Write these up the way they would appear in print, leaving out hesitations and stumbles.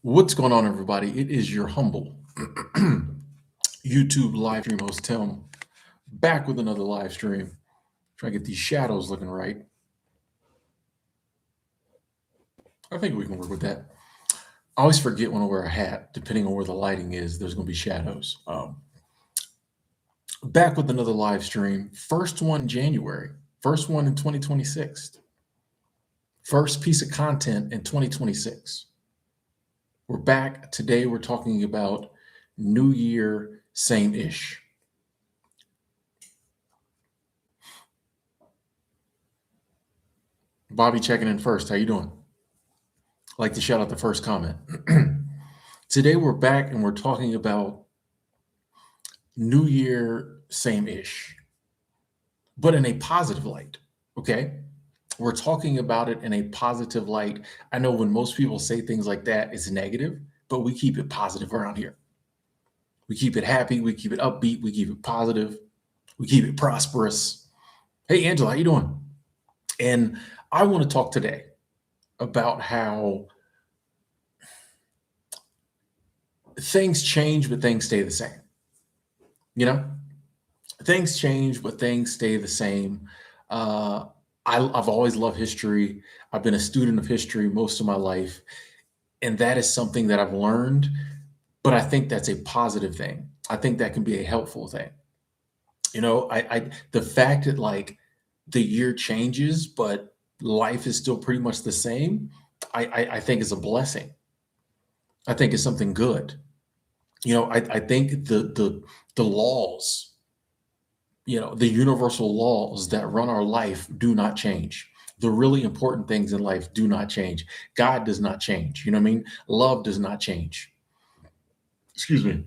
What's going on, everybody? It is your humble YouTube live stream host, Tim, back with another live stream. Trying to get these shadows looking right. I think we can work with that. I always forget when I wear a hat, depending on where the lighting is, there's going to be shadows. Back with another live stream. First one in January, first one in 2026. First piece of content in 2026. We're back. Today, we're talking about New Year, same ish. Bobby checking in first. How you doing? I'd like to shout out the first comment. Today we're back and we're talking about New Year, same ish, but in a positive light. Okay. We're talking about it in a positive light. I know when most people say things like that, it's negative, but we keep it positive around here. We keep it happy. We keep it upbeat. We keep it positive. We keep it prosperous. Hey, Angela, how you doing? And I want to talk today about how things change, but things stay the same. You know, things change, but things stay the same. I've always loved history. I've been a student of history most of my life. And that is something that I've learned, but I think that's a positive thing. I think that can be a helpful thing. The fact that like the year changes, but life is still pretty much the same, I think is a blessing. I think it's something good. I think the laws, the universal laws that run our life do not change. The really important things in life do not change. God does not change. You know what I mean? Love does not change. Excuse me.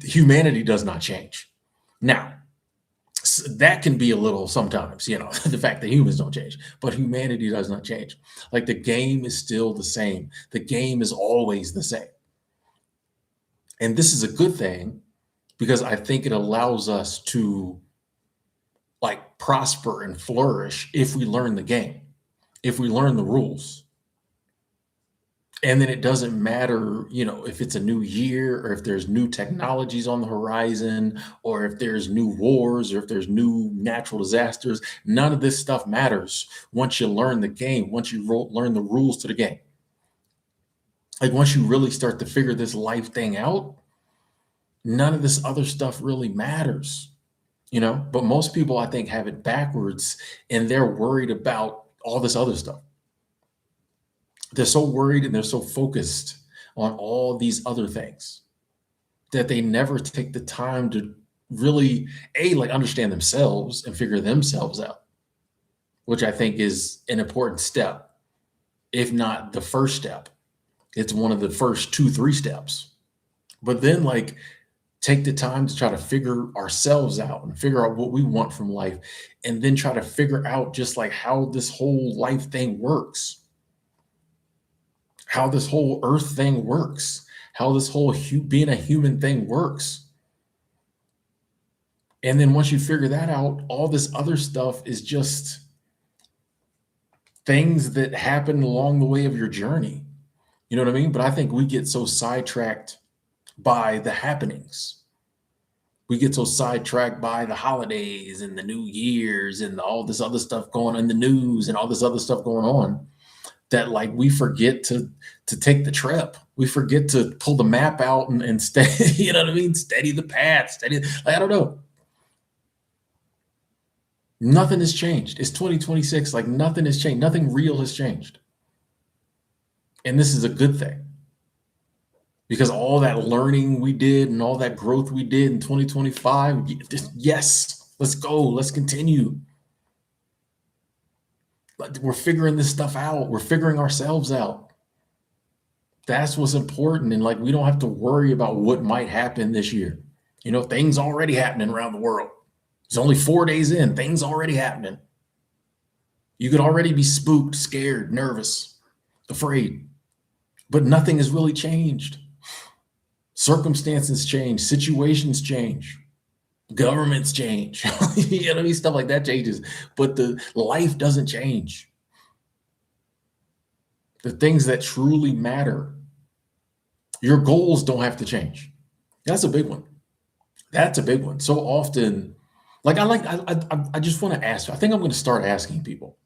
Humanity does not change. Now, that can be a little sometimes, the fact that humans don't change, but humanity does not change. Like the game is still the same. The game is always the same. And this is a good thing because I think it allows us to like prosper and flourish if we learn the game, if we learn the rules. And then it doesn't matter, if it's a new year or if there's new technologies on the horizon or if there's new wars or if there's new natural disasters. None of this stuff matters once you learn the game, once you learn the rules to the game. Like once you really start to figure this life thing out, none of this other stuff really matters, but most people I think have it backwards and they're worried about all this other stuff. They're so worried and they're so focused on all these other things that they never take the time to really understand themselves and figure themselves out, which I think is an important step, if not the first step. It's one of the first 2-3 steps. But then take the time to try to figure ourselves out and figure out what we want from life, and then try to figure out just like how this whole life thing works, how this whole earth thing works, how this whole being a human thing works. And then once you figure that out, all this other stuff is just things that happen along the way of your journey. You know what I mean? But I think we get so sidetracked by the happenings. We get so sidetracked by the holidays and the New Year's and all this other stuff going on in the news and all this other stuff going on that we forget to take the trip. We forget to pull the map out and steady, you know what I mean? Steady the path, I don't know. Nothing has changed. It's 2026. Nothing has changed. Nothing real has changed. And this is a good thing. Because all that learning we did and all that growth we did in 2025, yes, let's go. Let's continue. We're figuring this stuff out. We're figuring ourselves out. That's what's important. And we don't have to worry about what might happen this year. Things already happening around the world. It's only 4 days in, things already happening. You could already be spooked, scared, nervous, afraid, but nothing has really changed. Circumstances change, situations change, governments change, stuff like that changes, but the life doesn't change. The things that truly matter Your goals don't have to change. That's a big one. That's a big one. So often, I just want to ask. I think I'm going to start asking people,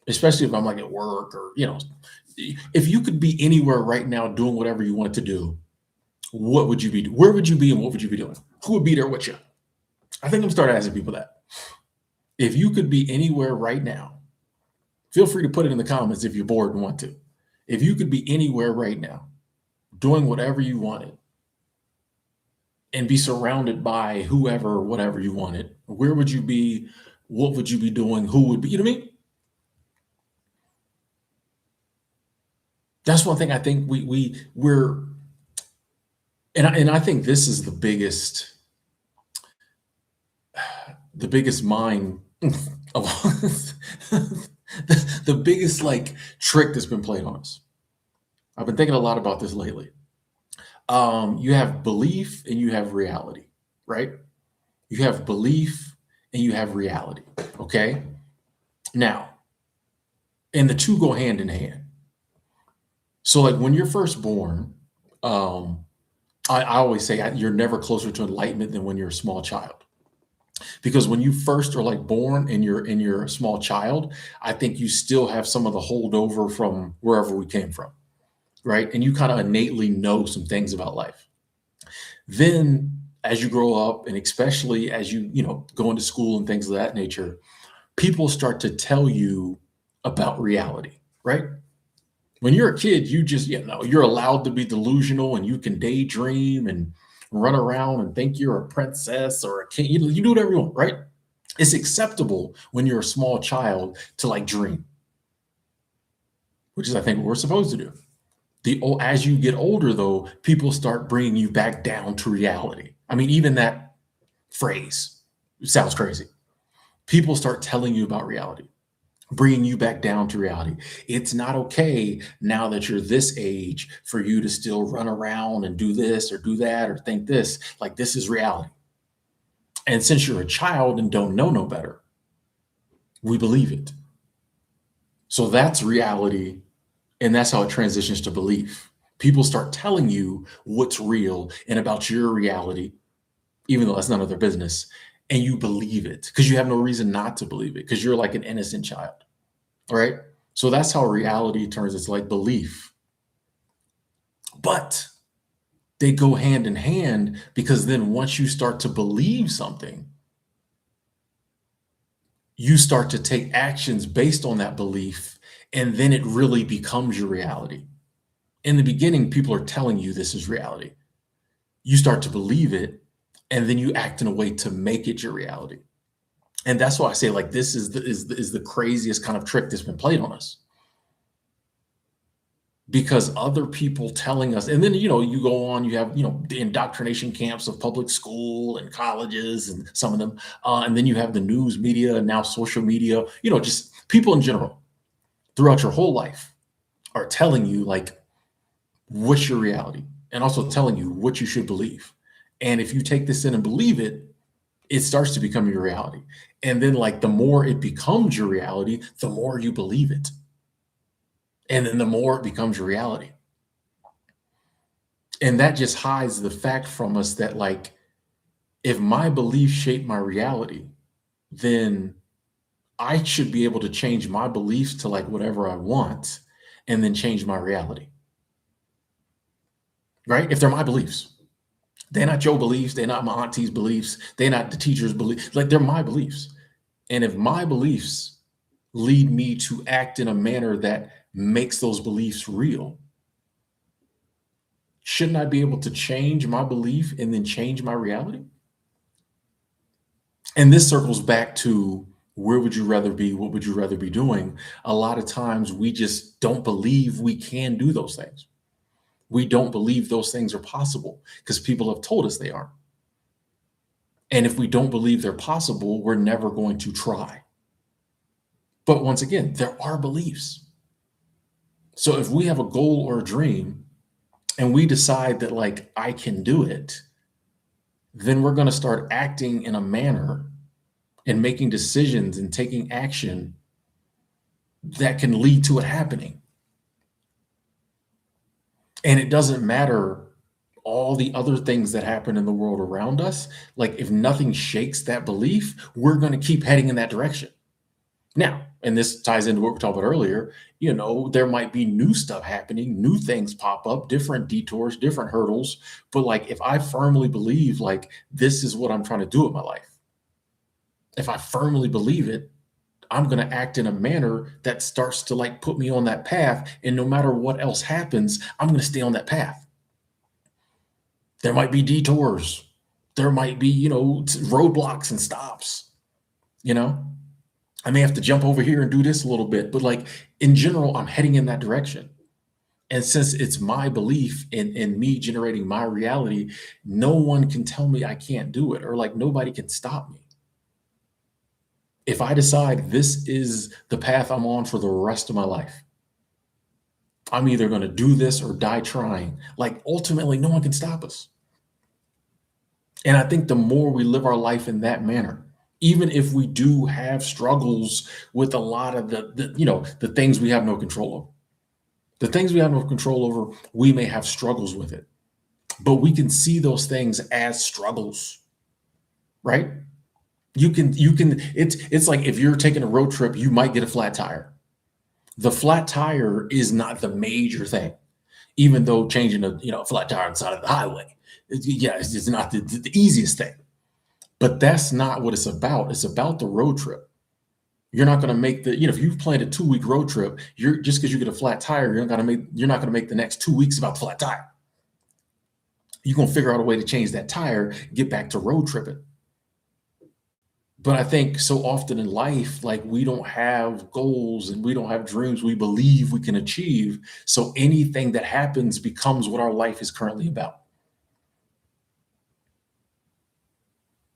especially if I'm like at work or if you could be anywhere right now doing whatever you wanted to do, what would you be? Where would you be, and what would you be doing? Who would be there with you? I think I'm starting asking people that. If you could be anywhere right now, feel free to put it in the comments if you're bored and want to. If you could be anywhere right now, doing whatever you wanted, and be surrounded by whoever, whatever you wanted, where would you be? What would you be doing? Who would be? You know what I mean? That's one thing I think we're, and I think this is the biggest mind of the biggest like trick that's been played on us. I've been thinking a lot about this lately. You have belief and you have reality, right? You have belief and you have reality. Okay. Now, and the two go hand in hand. So, like when you're first born, um, I always say you're never closer to enlightenment than when you're a small child. Because when you first are like born and you're a small child, I think you still have some of the holdover from wherever we came from, right? And you kind of innately know some things about life. Then as you grow up, and especially as you go into school and things of that nature, people start to tell you about reality, right? When you're a kid, you just, you're allowed to be delusional and you can daydream and run around and think you're a princess or a king. You do whatever you want, right? It's acceptable when you're a small child to like dream, which is, I think, what we're supposed to do. As you get older, though, people start bringing you back down to reality. I mean, even that phrase sounds crazy. People start telling you about reality, bringing you back down to reality. It's not okay now that you're this age for you to still run around and do this or do that or think this. Like, this is reality. And since you're a child and don't know no better, we believe it. So that's reality. And that's how it transitions to belief. People start telling you what's real and about your reality, even though that's none of their business. And you believe it because you have no reason not to believe it because you're like an innocent child. Right? So that's how reality turns. It's like belief. But they go hand in hand because then once you start to believe something, you start to take actions based on that belief, and then it really becomes your reality. In the beginning, people are telling you this is reality. You start to believe it, and then you act in a way to make it your reality. And that's why I say, like, this is the craziest kind of trick that's been played on us. Because other people telling us, and then you go on, you have the indoctrination camps of public school and colleges, and some of them, and then you have the news media and now social media. Just people in general throughout your whole life are telling you like what's your reality, and also telling you what you should believe. And if you take this in and believe it, it starts to become your reality. And then, like, the more it becomes your reality, the more you believe it. And then the more it becomes your reality. And that just hides the fact from us that, like, if my beliefs shape my reality, then I should be able to change my beliefs to like whatever I want and then change my reality. Right? If they're my beliefs. They're not your beliefs. They're not my auntie's beliefs. They're not the teacher's beliefs. Like, they're my beliefs. And if my beliefs lead me to act in a manner that makes those beliefs real, shouldn't I be able to change my belief and then change my reality? And this circles back to, where would you rather be? What would you rather be doing? A lot of times we just don't believe we can do those things. We don't believe those things are possible because people have told us they aren't. And if we don't believe they're possible, we're never going to try. But once again, there are beliefs. So if we have a goal or a dream and we decide that, like, I can do it, then we're going to start acting in a manner and making decisions and taking action that can lead to it happening. And it doesn't matter all the other things that happen in the world around us. Like, if nothing shakes that belief, we're going to keep heading in that direction. Now, and this ties into what we talked about earlier, there might be new stuff happening, new things pop up, different detours, different hurdles. But like, if I firmly believe like this is what I'm trying to do with my life, if I firmly believe it, I'm going to act in a manner that starts to like put me on that path. And no matter what else happens, I'm going to stay on that path. There might be detours. There might be, roadblocks and stops, you know? I may have to jump over here and do this a little bit, but like in general, I'm heading in that direction. And since it's my belief in me generating my reality, no one can tell me I can't do it, or like nobody can stop me. If I decide this is the path I'm on for the rest of my life, I'm either going to do this or die trying. Like ultimately, no one can stop us. And I think the more we live our life in that manner, even if we do have struggles with a lot of the things we have no control over, the things we have no control over, we may have struggles with it, but we can see those things as struggles, right? It's like if you're taking a road trip, you might get a flat tire. The flat tire is not the major thing, even though changing a flat tire on the side of the highway, it's not the easiest thing. But that's not what it's about. It's about the road trip. You're not going to make if you've planned a 2-week road trip, you're just because you get a flat tire, you're not going to make the next 2 weeks about the flat tire. You're going to figure out a way to change that tire, get back to road tripping. But I think so often in life, like we don't have goals and we don't have dreams we believe we can achieve. So anything that happens becomes what our life is currently about.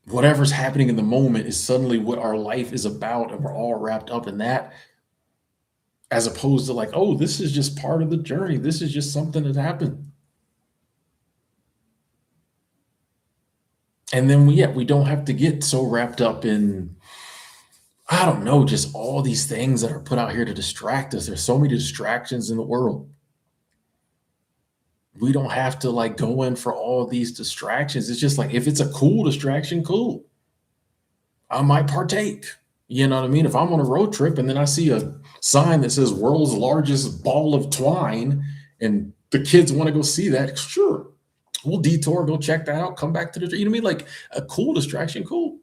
Whatever's happening in the moment is suddenly what our life is about, and we're all wrapped up in that, as opposed to like, oh, this is just part of the journey. This is just something that happened. And then we don't have to get so wrapped up in, I don't know, just all these things that are put out here to distract us. There's so many distractions in the world. We don't have to like go in for all these distractions. It's just like, if it's a cool distraction, cool. I might partake. You know what I mean? If I'm on a road trip and then I see a sign that says world's largest ball of twine and the kids want to go see that, sure. We'll detour, go check that out, come back to the, you know what I mean? Like a cool distraction, cool.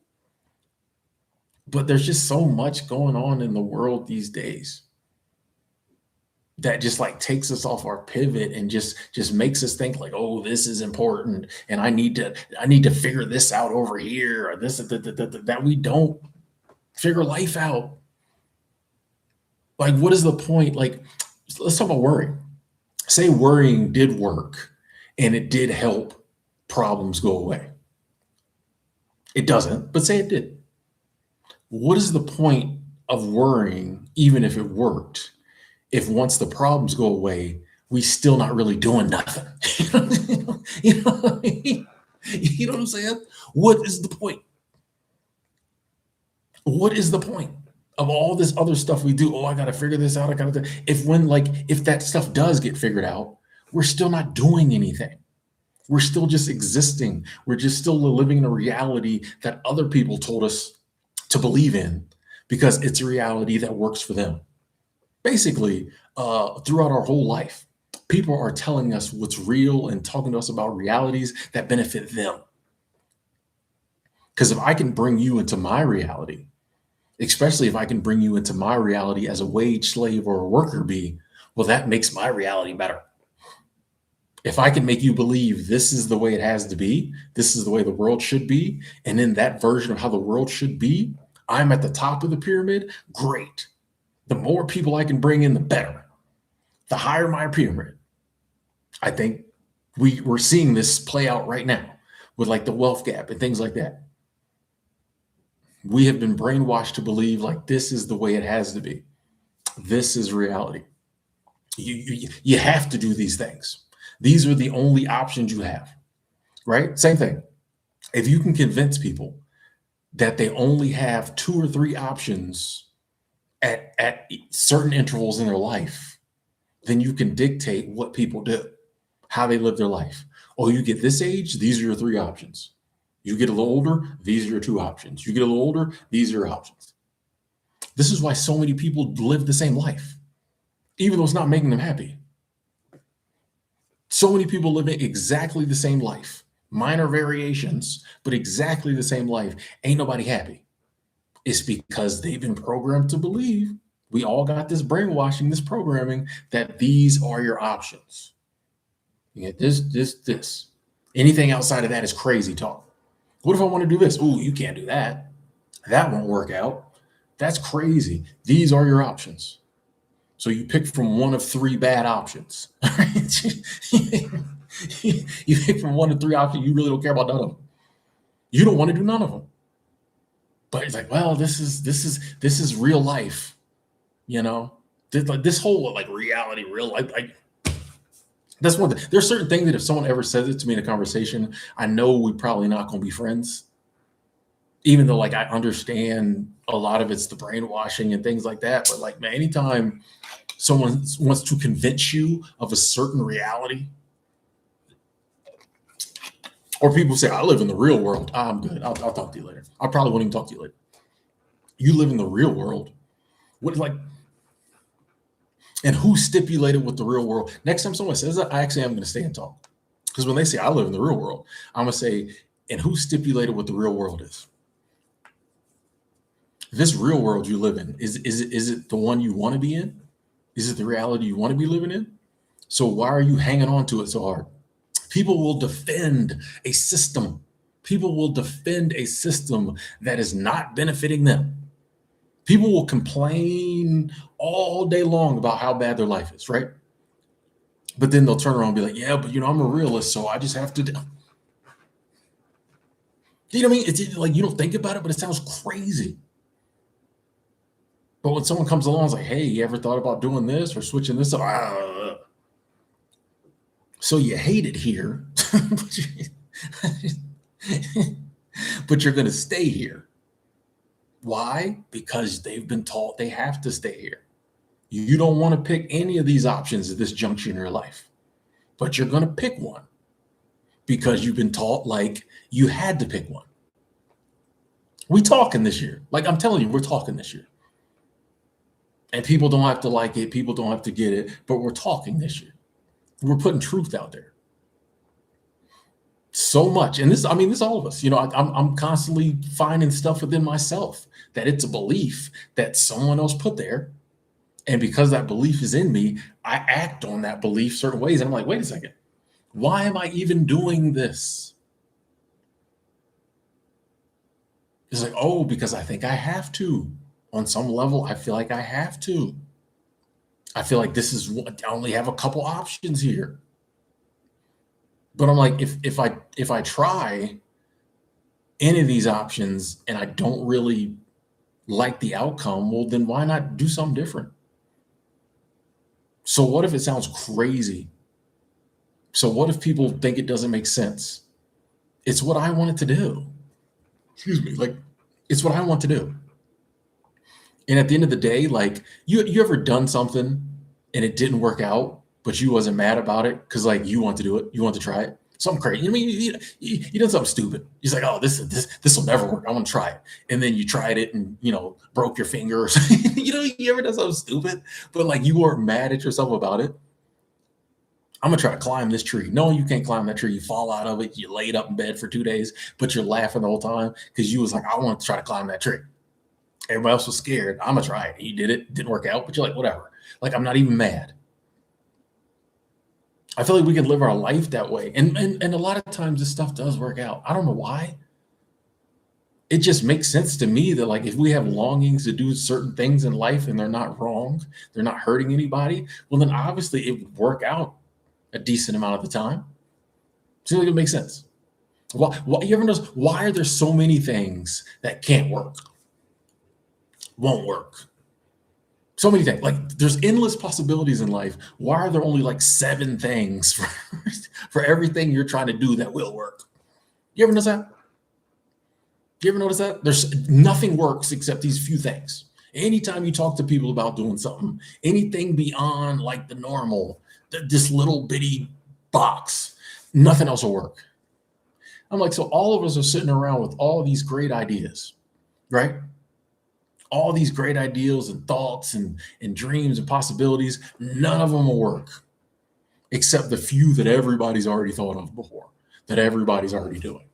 But there's just so much going on in the world these days that just like takes us off our pivot and just makes us think like, oh, this is important and I need to figure this out over here, or this that we don't figure life out. Like, what is the point? Like, let's talk about worry. Say worrying did work and it did help problems go away. It doesn't, but say it did. What is the point of worrying, even if it worked, if once the problems go away, we still not really doing nothing? You know what I mean? You know what I'm saying? What is the point? What is the point of all this other stuff we do? Oh, I got to figure this out. I got to, if that stuff does get figured out, we're still not doing anything. We're still just existing. We're just still living in a reality that other people told us to believe in because it's a reality that works for them. Basically, throughout our whole life, people are telling us what's real and talking to us about realities that benefit them. Because if I can bring you into my reality, especially if I can bring you into my reality as a wage slave or a worker bee, well, that makes my reality better. If I can make you believe this is the way it has to be, this is the way the world should be, and in that version of how the world should be, I'm at the top of the pyramid, great. The more people I can bring in, the better. The higher my pyramid. I think we're seeing this play out right now with like the wealth gap and things like that. We have been brainwashed to believe like this is the way it has to be. This is reality. You have to do these things. These are the only options you have, right? Same thing. If you can convince people that they only have 2 or 3 options at certain intervals in their life, then you can dictate what people do. how they live their life. Oh, you get this age, these are your three options. You get a little older, these are your two options. You get a little older, these are your options. This is why so many people live the same life, even though it's not making them happy. So many people live exactly the same life, minor variations, but exactly the same life. Ain't nobody happy. It's because they've been programmed to believe, we all got this brainwashing, this programming, that these are your options. You get this. Anything outside of that is crazy talk. What if I want to do this? Ooh, you can't do that. That won't work out. That's crazy. These are your options. So you pick from one of three bad options. You pick from one of three options. You really don't care about none of them. You don't want to do none of them. But it's like, well, this is real life, you know. This whole like reality, real life. That's one thing. There's certain things that if someone ever says it to me in a conversation, I know we're probably not going to be friends. Even though like I understand a lot of it's the brainwashing and things like that, but like man, anytime someone wants to convince you of a certain reality, or people say, I live in the real world. I'm good. I'll talk to you later. I probably won't even talk to you later. You live in the real world. What like, and who stipulated what the real world? Next time someone says that, I actually am going to stay and talk. Because when they say I live in the real world, I'm going to say, and who stipulated what the real world is? This real world you live in, is it the one you want to be in? Is it the reality you want to be living in? So why are you hanging on to it so hard? People will defend a system. People will defend a system that is not benefiting them. People will complain all day long about how bad their life is, right? But then they'll turn around and be like, yeah, but you know, I'm a realist, so I just have to. You know what I mean? It's like you don't think about it, but it sounds crazy. But when someone comes along and is like, hey, you ever thought about doing this or switching this up? So you hate it here, but you're going to stay here. Why? Because they've been taught they have to stay here. You don't want to pick any of these options at this juncture in your life, but you're going to pick one because you've been taught like you had to pick one. We talking this year. Like I'm telling you, we're talking this year. And people don't have to like it. People don't have to get it, but we're talking this year. We're putting truth out there. So much. And this all of us, you know, I'm constantly finding stuff within myself that it's a belief that someone else put there. And because that belief is in me, I act on that belief certain ways. And I'm like, wait a second, why am I even doing this? It's like, oh, because I think I have to. On some level, I feel like I have to. I feel like this is what I only have a couple options here. But I'm like, if I try any of these options and I don't really like the outcome, well, then why not do something different? So what if it sounds crazy? So what if people think it doesn't make sense? It's what I wanted to do. Excuse me, like it's what I want to do. And at the end of the day, like you ever done something and it didn't work out, but you wasn't mad about it because like you want to do it, you want to try it, something crazy. I mean, you done something stupid. You're like, oh, this will never work. I want to try it, and then you tried it and broke your finger or something. You ever done something stupid, but like you weren't mad at yourself about it. I'm gonna try to climb this tree. No, you can't climb that tree. You fall out of it. You laid up in bed for 2 days, but you're laughing the whole time because you was like, I want to try to climb that tree. Everybody else was scared. I'm gonna try it. You did it. Didn't work out, but you're like, whatever. Like I'm not even mad. I feel like we can live our life that way, and a lot of times this stuff does work out. I don't know why. It just makes sense to me that like if we have longings to do certain things in life and they're not wrong, they're not hurting anybody, well then obviously it would work out a decent amount of the time. Seems like it makes sense. Why you ever notice why are there so many things that can't work? Won't work. So many things. Like there's endless possibilities in life. Why are there only like 7 things for everything you're trying to do that will work? You ever notice that? You ever notice that? There's nothing works except these few things. Anytime you talk to people about doing something, anything beyond like the normal, this little bitty box. Nothing else will work. I'm like, so all of us are sitting around with all these great ideas, right? All these great ideals and thoughts and dreams and possibilities. None of them will work except the few that everybody's already thought of before, that everybody's already doing.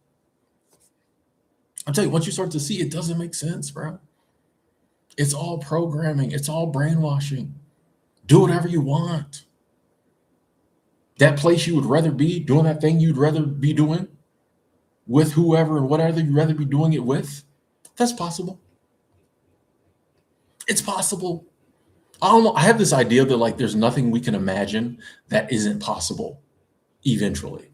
I'll tell you, once you start to see it doesn't make sense, bro. It's all programming, it's all brainwashing. Do whatever you want. That place you would rather be, doing that thing you'd rather be doing with whoever and whatever you'd rather be doing it with, that's possible. It's possible. I don't know. I have this idea that like there's nothing we can imagine that isn't possible eventually.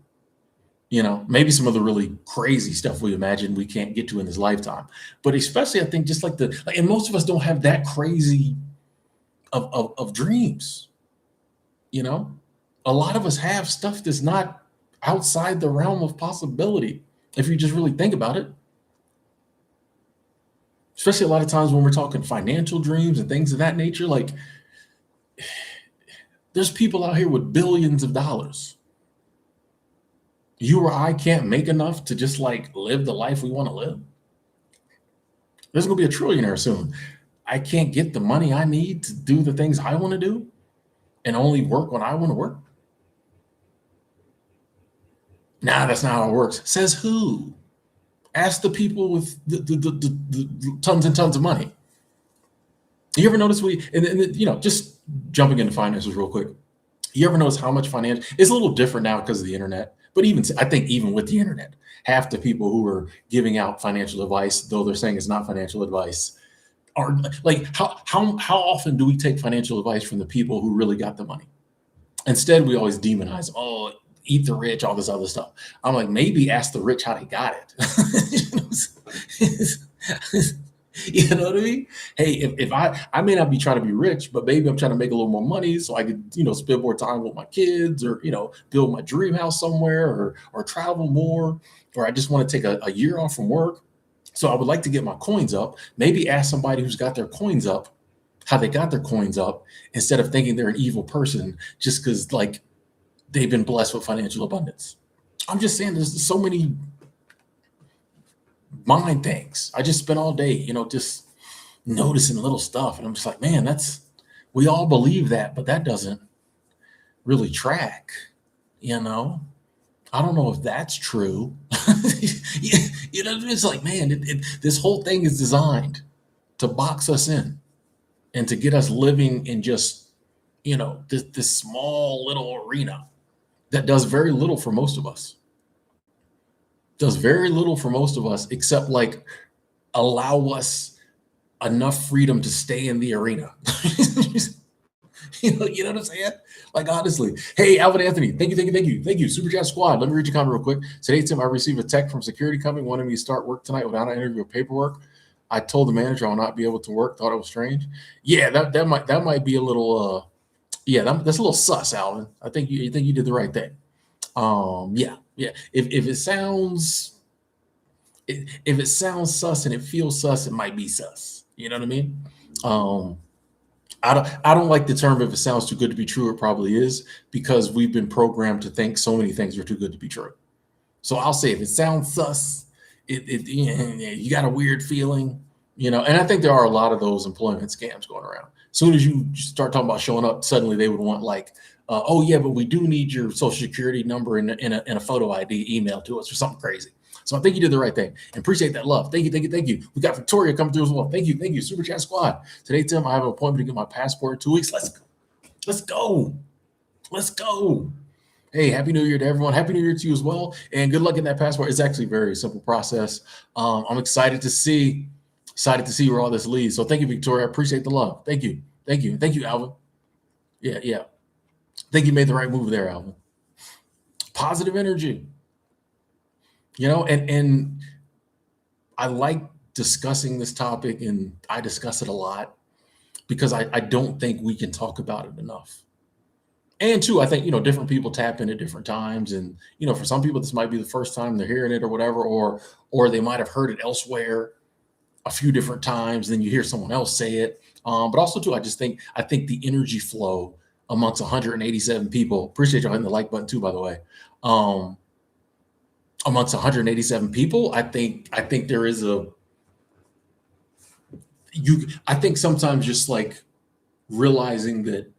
You know, maybe some of the really crazy stuff we imagine we can't get to in this lifetime. But especially I think just like and most of us don't have that crazy of dreams, you know? A lot of us have stuff that's not outside the realm of possibility, if you just really think about it. Especially a lot of times when we're talking financial dreams and things of that nature, like there's people out here with billions of dollars. You or I can't make enough to just like live the life we want to live. There's going to be a trillionaire soon. I can't get the money I need to do the things I want to do and only work when I want to work. Nah, that's not how it works. Says who? Ask the people with the tons and tons of money. You ever notice just jumping into finances real quick. You ever notice how much financial, it's a little different now because of the internet, but I think even with the internet, half the people who are giving out financial advice, though they're saying it's not financial advice, are like, how often do we take financial advice from the people who really got the money? Instead, we always demonize, oh, eat the rich, all this other stuff. I'm like, maybe ask the rich how they got it. You know what I mean? Hey, if I may not be trying to be rich, but maybe I'm trying to make a little more money so I could, spend more time with my kids or, build my dream house somewhere or travel more, or I just want to take a year off from work. So I would like to get my coins up. Maybe ask somebody who's got their coins up how they got their coins up instead of thinking they're an evil person just because like they've been blessed with financial abundance. I'm just saying there's so many mind things. I just spent all day, just noticing little stuff. And I'm just like, man, we all believe that, but that doesn't really track, I don't know if that's true. It's like, man, this whole thing is designed to box us in and to get us living in just, this small little arena that does very little for most of us. Does very little for most of us, except like allow us enough freedom to stay in the arena. You know what I'm saying? Like, honestly. Hey, Alvin Anthony, thank you. Super Chat Squad. Let me read your comment real quick. Today, Tim, I received a text from security company wanting me to start work tonight without an interview or paperwork. I told the manager I will not be able to work. Thought it was strange. Yeah, that might be a little that's a little sus, Alvin. I think you did the right thing. Yeah. If it sounds sus and it feels sus, it might be sus. You know what I mean? I don't like the term if it sounds too good to be true. It probably is, because we've been programmed to think so many things are too good to be true. So I'll say if it sounds sus, you got a weird feeling, and I think there are a lot of those employment scams going around. As soon as you start talking about showing up, suddenly they would want like, oh yeah, but we do need your social security number in a photo ID email to us or something crazy. So I think you did the right thing and appreciate that love. Thank you. We got Victoria coming through as well. Thank you. Super Chat Squad. Today, Tim, I have an appointment to get my passport in 2 weeks. Let's go. Hey, Happy New Year to everyone. Happy New Year to you as well. And good luck in that passport. It's actually a very simple process. I'm excited to see where all this leads. So thank you, Victoria. I appreciate the love. Thank you. Thank you, Alvin. Yeah. I think you made the right move there, Alvin. Positive energy. And I like discussing this topic, and I discuss it a lot because I don't think we can talk about it enough. And two, I think, different people tap in at different times. And, for some people, this might be the first time they're hearing it or whatever, or they might have heard it elsewhere a few different times. Then you hear someone else say it. But also too, I think the energy flow amongst 187 people. Appreciate y'all hitting the like button too, by the way. Um, Amongst 187 people, I think there is I think sometimes just like realizing that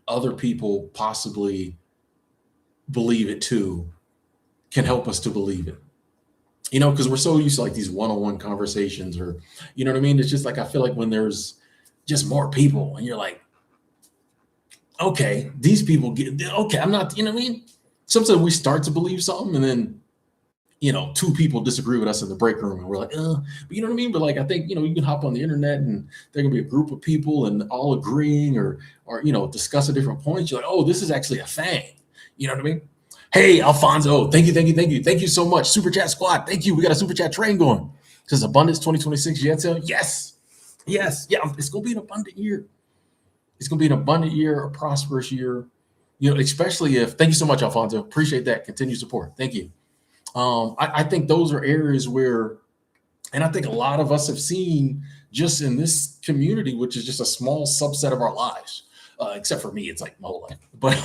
other people possibly believe it too can help us to believe it. Because we're so used to like these one-on-one conversations, or you know what I mean? It's just like I feel like when there's just more people and you're like, okay, these people get okay, I'm not, you know what I mean? Sometimes we start to believe something and then two people disagree with us in the break room and we're like, but you know what I mean? But like, I think, you can hop on the internet and there can be a group of people and all agreeing or, discuss a different point. You're like, oh, this is actually a thing. You know what I mean? Hey, Alfonso, thank you, thank you, thank you. Thank you so much. Super chat squad. Thank you. We got a super chat train going. Says Abundance 2026 jet sale. Yes. Yes. Yeah. It's going to be an abundant year. It's going to be an abundant year, a prosperous year, especially if, thank you so much, Alfonso. Appreciate that. Continued support. Thank you. I think those are areas where, and I think a lot of us have seen just in this community, which is just a small subset of our lives, except for me, it's like my whole life. But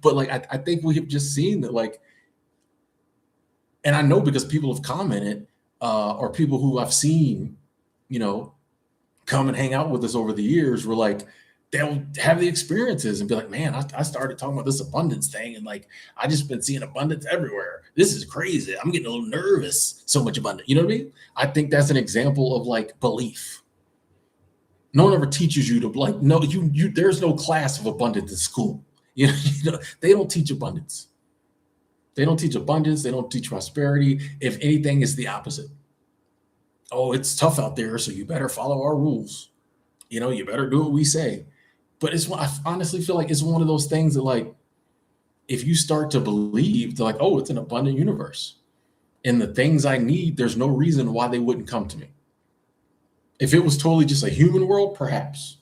but like I think we have just seen that, like, and I know because people have commented, or people who I've seen, come and hang out with us over the years, were like, they'll have the experiences and be like, man, I started talking about this abundance thing. And like, I just been seeing abundance everywhere. This is crazy. I'm getting a little nervous. So much abundance. You know what I mean? I think that's an example of like belief. No one ever teaches you to like, no, there's no class of abundance in school. They don't teach abundance. They don't teach abundance. They don't teach prosperity. If anything, it's the opposite. Oh, it's tough out there, so you better follow our rules. You better do what we say. But I honestly feel like it's one of those things that, like, if you start to believe, they're like, oh, it's an abundant universe. And the things I need, there's no reason why they wouldn't come to me. If it was totally just a human world, perhaps.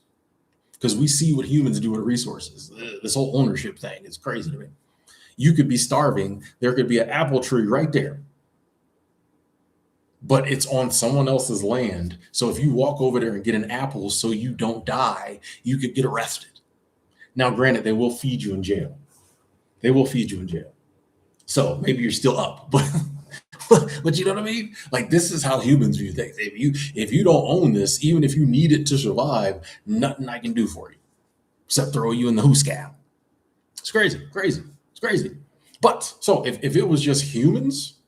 Because we see what humans do with resources. This whole ownership thing is crazy to me. You could be starving. There could be an apple tree right there. But it's on someone else's land. So if you walk over there and get an apple so you don't die, you could get arrested. Now, granted, they will feed you in jail. They will feed you in jail. So maybe you're still up, but but you know what I mean? Like, this is how humans view things. If you don't own this, even if you need it to survive, nothing I can do for you except throw you in the hooscab. It's crazy. It's crazy. But so if it was just humans,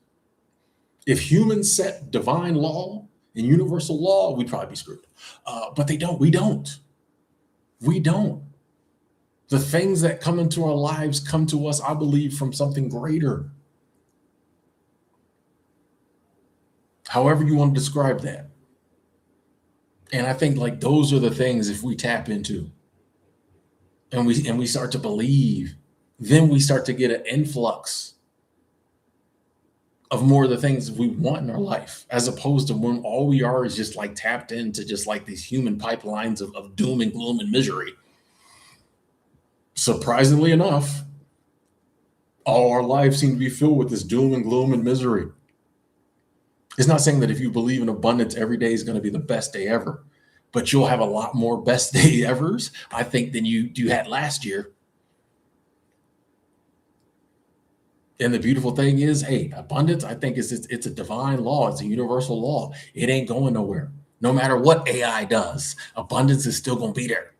if humans set divine law and universal law, we'd probably be screwed. But they don't. We don't. The things that come into our lives come to us, I believe, from something greater. However you want to describe that. And I think like those are the things, if we tap into and we start to believe, then we start to get an influx of more of the things we want in our life, as opposed to when all we are is just like tapped into just like these human pipelines of doom and gloom and misery. Surprisingly enough, all our lives seem to be filled with this doom and gloom and misery. It's not saying that if you believe in abundance, every day is going to be the best day ever, but you'll have a lot more best day evers, I think, than you had last year. And the beautiful thing is, hey, abundance, I think it's a divine law. It's a universal law. It ain't going nowhere. No matter what AI does, abundance is still going to be there.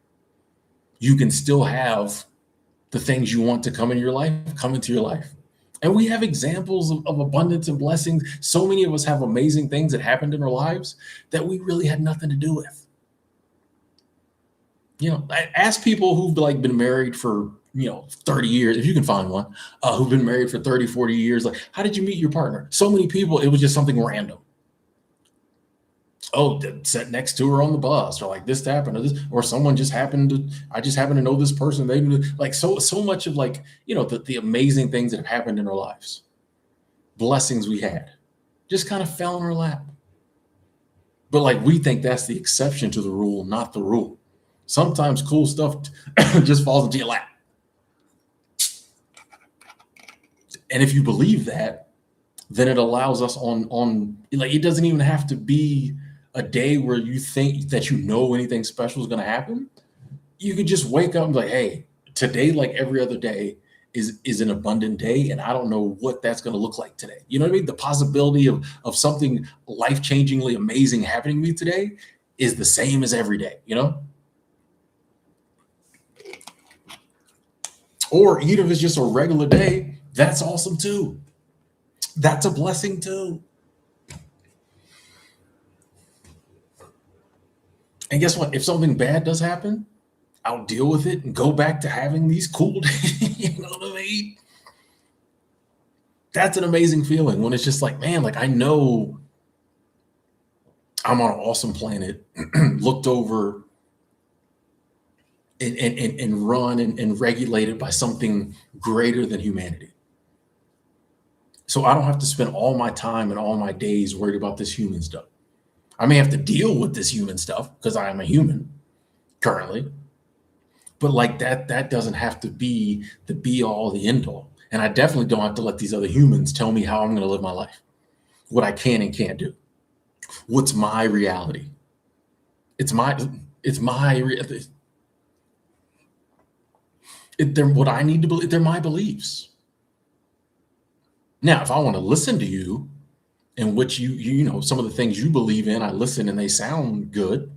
You can still have the things you want to come in your life, come into your life. And we have examples of abundance and blessings. So many of us have amazing things that happened in our lives that we really had nothing to do with. I ask people who've like been married for 30 years, if you can find one, who've been married for 30, 40 years, like, how did you meet your partner? So many people, it was just something random. Oh, sat next to her on the bus, or like this happened, or someone just I just happened to know this person. They like so much of like, the amazing things that have happened in our lives, blessings we had, just kind of fell in our lap. But like, we think that's the exception to the rule, not the rule. Sometimes cool stuff just falls into your lap. And if you believe that, then it allows us on like, it doesn't even have to be a day where you think that anything special is going to happen. You could just wake up and be like, hey, today, like every other day, is an abundant day, and I don't know what that's going to look like today. You know what I mean? The possibility of something life changingly amazing happening to me today is the same as every day. You know, or even if it's just a regular day, that's awesome too. That's a blessing too. And guess what? If something bad does happen, I'll deal with it and go back to having these cool days. You know what I mean? That's an amazing feeling when it's just like, man, like I know I'm on an awesome planet, looked over and run and regulated by something greater than humanity. So I don't have to spend all my time and all my days worried about this human stuff. I may have to deal with this human stuff because I am a human currently, but like that doesn't have to be the be all, the end all. And I definitely don't have to let these other humans tell me how I'm going to live my life, what I can and can't do, what's my reality. It's my they're what I need to believe. They're my beliefs. Now, if I want to listen to you and what you know, some of the things you believe in, I listen and they sound good.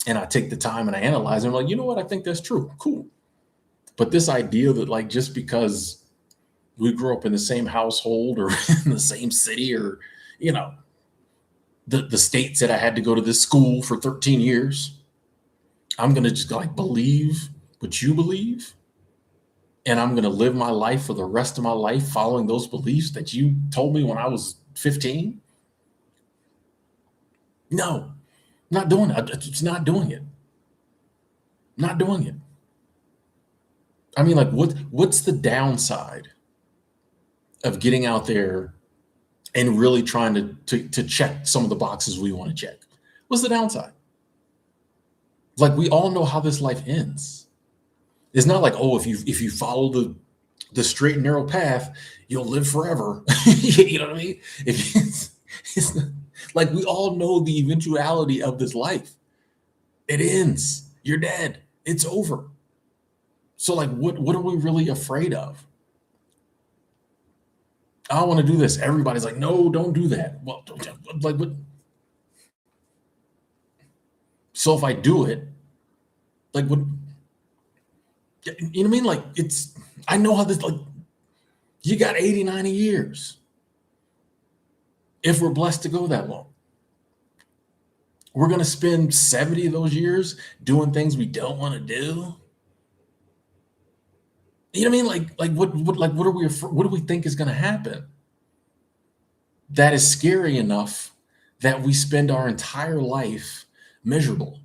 And I take the time and I analyze them, like, you know what, I think that's true. Cool. But this idea that like just because we grew up in the same household or in the same city or, you know, the state said I had to go to this school for 13 years, I'm gonna just like believe what you believe. And I'm going to live my life for the rest of my life following those beliefs that you told me when I was 15. No, not doing it. It's not doing it. Not doing it. I mean, like, what's the downside of getting out there and really trying to check some of the boxes we want to check? What's the downside? Like, we all know how this life ends. It's not like, oh, if you follow the straight and narrow path, you'll live forever. You know what I mean? If it's not, like we all know the eventuality of this life. It ends. You're dead. It's over. So like what are we really afraid of? I want to do this. Everybody's like, no, don't do that. Well, like what? So if I do it, like what? You know what I mean? Like I know how this, like, you got 80, 90 years. If we're blessed to go that long, we're going to spend 70 of those years doing things we don't want to do. You know what I mean? Like what are what do we think is going to happen? That is scary enough that we spend our entire life miserable.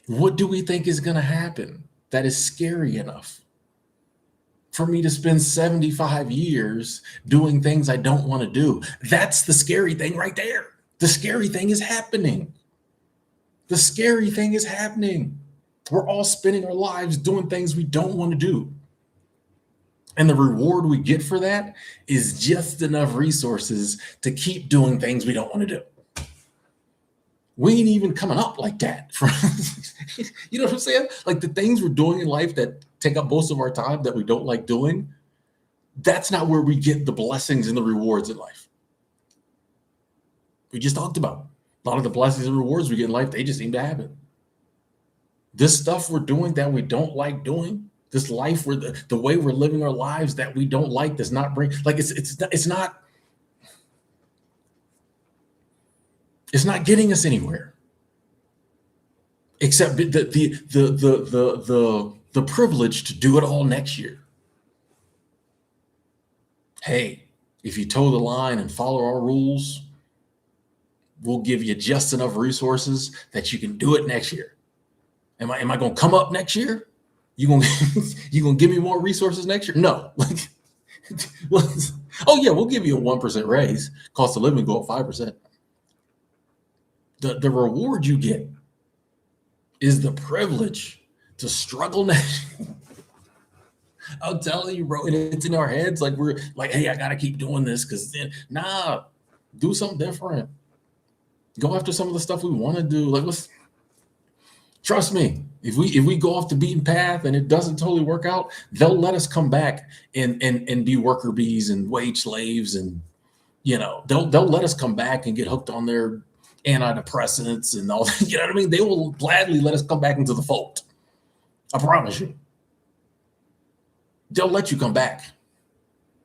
What do we think is going to happen that is scary enough for me to spend 75 years doing things I don't want to do? That's the scary thing right there. The scary thing is happening. The scary thing is happening. We're all spending our lives doing things we don't want to do. And the reward we get for that is just enough resources to keep doing things we don't want to do. We ain't even coming up like that. You know what I'm saying? Like the things we're doing in life that take up most of our time that we don't like doing, that's not where we get the blessings and the rewards in life. We just talked about a lot of the blessings and rewards we get in life, they just seem to happen. This stuff we're doing that we don't like doing, this life where the way we're living our lives that we don't like does not bring, like it's not getting us anywhere, except the privilege to do it all next year. Hey, if you toe the line and follow our rules, we'll give you just enough resources that you can do it next year. Am I going to come up next year? You gonna give me more resources next year? No. Like, oh yeah, we'll give you a 1% raise. Cost of living go up 5%. The reward you get is the privilege to struggle next. I'm telling you, bro, and it's in our heads. Like we're like, hey, I gotta keep doing this because nah, do something different. Go after some of the stuff we want to do. Like, trust me, If we go off the beaten path and it doesn't totally work out, they'll let us come back and be worker bees and wage slaves, and they'll let us come back and get hooked on their antidepressants and all that. You know what I mean? They will gladly let us come back into the fold. I promise you. They'll let you come back.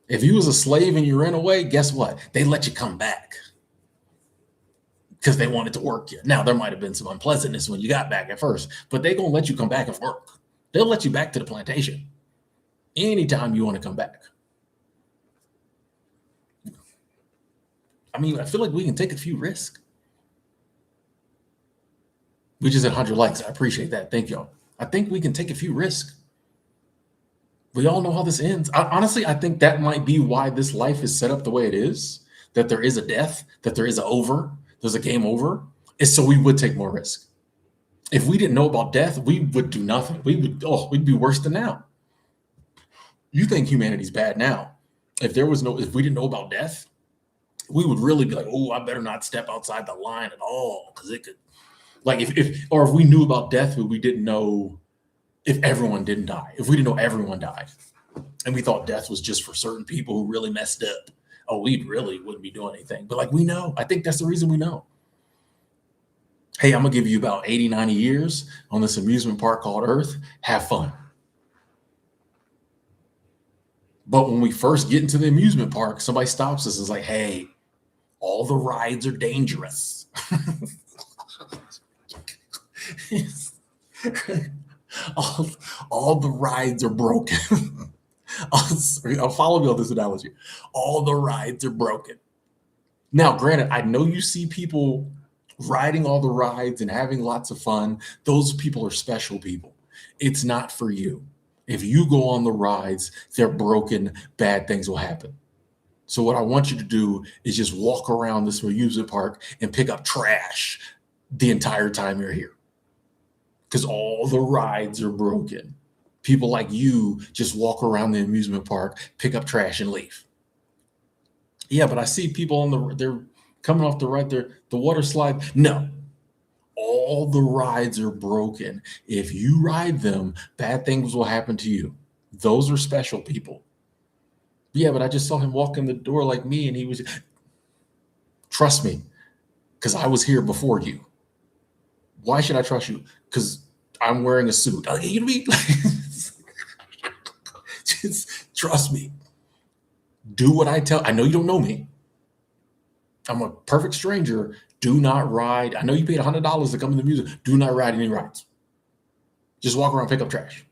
If you was a slave and you ran away, guess what? They let you come back because they wanted to work you. Now, there might have been some unpleasantness when you got back at first, but they're going to let you come back and work. They'll let you back to the plantation anytime you want to come back. I mean, I feel like we can take a few risks. We just had 100 likes. I appreciate that. Thank y'all. I think we can take a few risks. We all know how this ends. Honestly, I think that might be why this life is set up the way it is, that there is a death, that there is there's a game over, is so we would take more risk. If we didn't know about death, we would do nothing. We'd be worse than now. You think humanity's bad now. If we didn't know about death, we would really be like, oh, I better not step outside the line at all, because it could, like, if we knew about death, but we didn't know if everyone didn't die, if we didn't know everyone died, and we thought death was just for certain people who really messed up, we really wouldn't be doing anything. But we know. I think that's the reason we know. Hey, I'm gonna give you about 80, 90 years on this amusement park called Earth. Have fun. But when we first get into the amusement park, somebody stops us and is like, hey, all the rides are dangerous. all the rides are broken. I'll follow you on this analogy. All the rides are broken. Now, granted, I know you see people riding all the rides and having lots of fun. Those people are special people. It's not for you. If you go on the rides, they're broken, bad things will happen. So what I want you to do is just walk around this amusement park and pick up trash the entire time you're here. Because all the rides are broken. People like you just walk around the amusement park, pick up trash, and leave. Yeah, but I see people they're coming off the ride, the water slide. No, all the rides are broken. If you ride them, bad things will happen to you. Those are special people. Yeah, but I just saw him walk in the door like me, and he was. Trust me, because I was here before you. Why should I trust you? Because I'm wearing a suit. You know what I mean? Just trust me. Do what I tell. I know you don't know me. I'm a perfect stranger. Do not ride. I know you paid $100 to come to the museum. Do not ride any rides. Just walk around, pick up trash,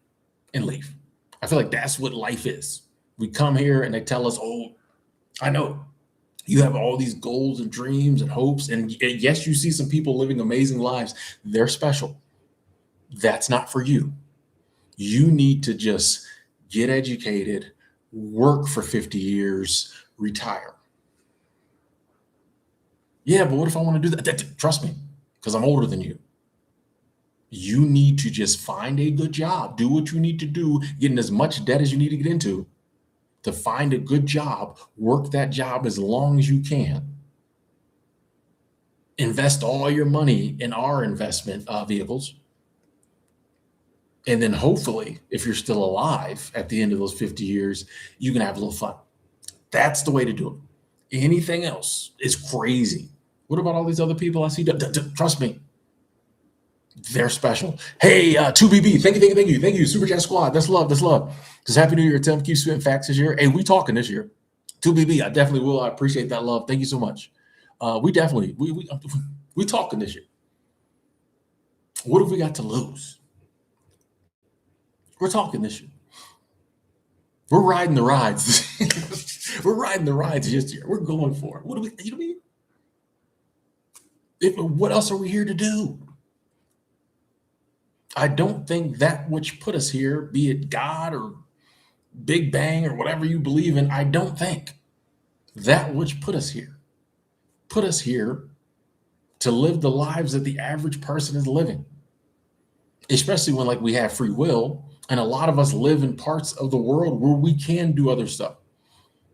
and leave. I feel like that's what life is. We come here and they tell us, oh, I know you have all these goals and dreams and hopes. And yes, you see some people living amazing lives. They're special. That's not for you. You need to just get educated, work for 50 years, retire. Yeah, but what if I want to do that? Trust me, because I'm older than you. You need to just find a good job, do what you need to do, get in as much debt as you need to get into, to find a good job, work that job as long as you can. Invest all your money in our investment vehicles. And then hopefully, if you're still alive at the end of those 50 years, you can have a little fun. That's the way to do it. Anything else is crazy. What about all these other people I see? Trust me, they're special. Hey, 2BB, thank you. Super Chat Squad, that's love. Just Happy New Year, Tim. Keep spitting facts this year. Hey, we talking this year. 2BB, I definitely will. I appreciate that love. Thank you so much. We talking this year. What have we got to lose? We're talking this year. We're riding the rides. We're riding the rides this year. We're going for it. What do we? You know what I mean? What else are we here to do? I don't think that which put us here, be it God or Big Bang or whatever you believe in, I don't think that which put us here to live the lives that the average person is living, especially when we have free will. And a lot of us live in parts of the world where we can do other stuff.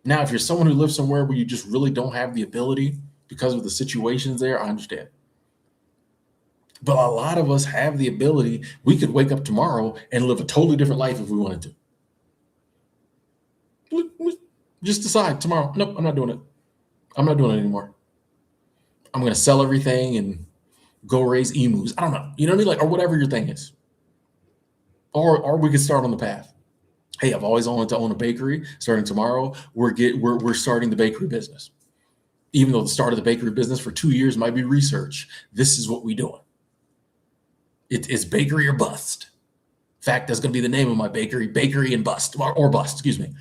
Now, if you're someone who lives somewhere where you just really don't have the ability because of the situations there, I understand. But a lot of us have the ability, we could wake up tomorrow and live a totally different life if we wanted to. Just decide tomorrow, nope, I'm not doing it. I'm not doing it anymore. I'm going to sell everything and go raise emus. I don't know. You know what I mean? Like, or whatever your thing is. Or we could start on the path. Hey, I've always wanted to own a bakery. Starting tomorrow, we're starting the bakery business. Even though the start of the bakery business for 2 years might be research, this is what we doing. It's bakery or bust. In fact, that's going to be the name of my bakery: bakery and bust, or bust. Excuse me.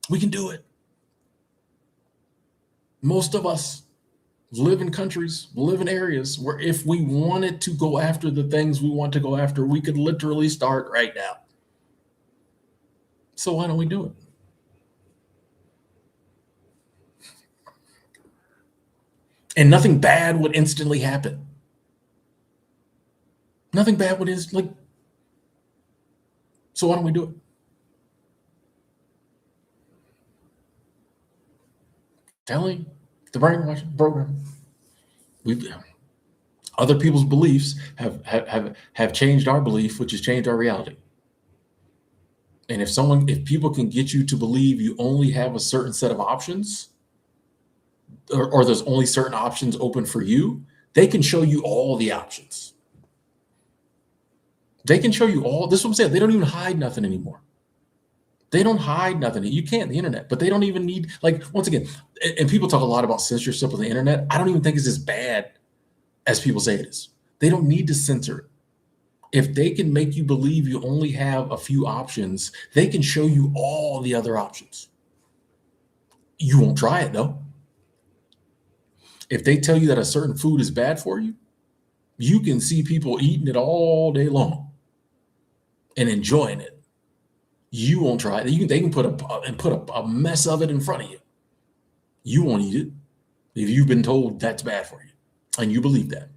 We can do it. Most of us live in countries, live in areas where if we wanted to go after the things we want to go after, we could literally start right now. So why don't we do it? And nothing bad would instantly happen. Nothing bad would like. So why don't we do it? Telling the brainwashing program. We've other people's beliefs have changed our belief, which has changed our reality. And if people can get you to believe you only have a certain set of options, or there's only certain options open for you, they can show you all the options. They can show you all. This is what I'm saying. They don't even hide nothing anymore. They don't hide nothing. You can't the internet, but they don't even need, like, once again, and people talk a lot about censorship on the internet. I don't even think it's as bad as people say it is. They don't need to censor it. If they can make you believe you only have a few options, they can show you all the other options. You won't try it though. If they tell you that a certain food is bad for you, you can see people eating it all day long and enjoying it. You won't try it. They can put a mess of it in front of you. You won't eat it if you've been told that's bad for you and you believe that.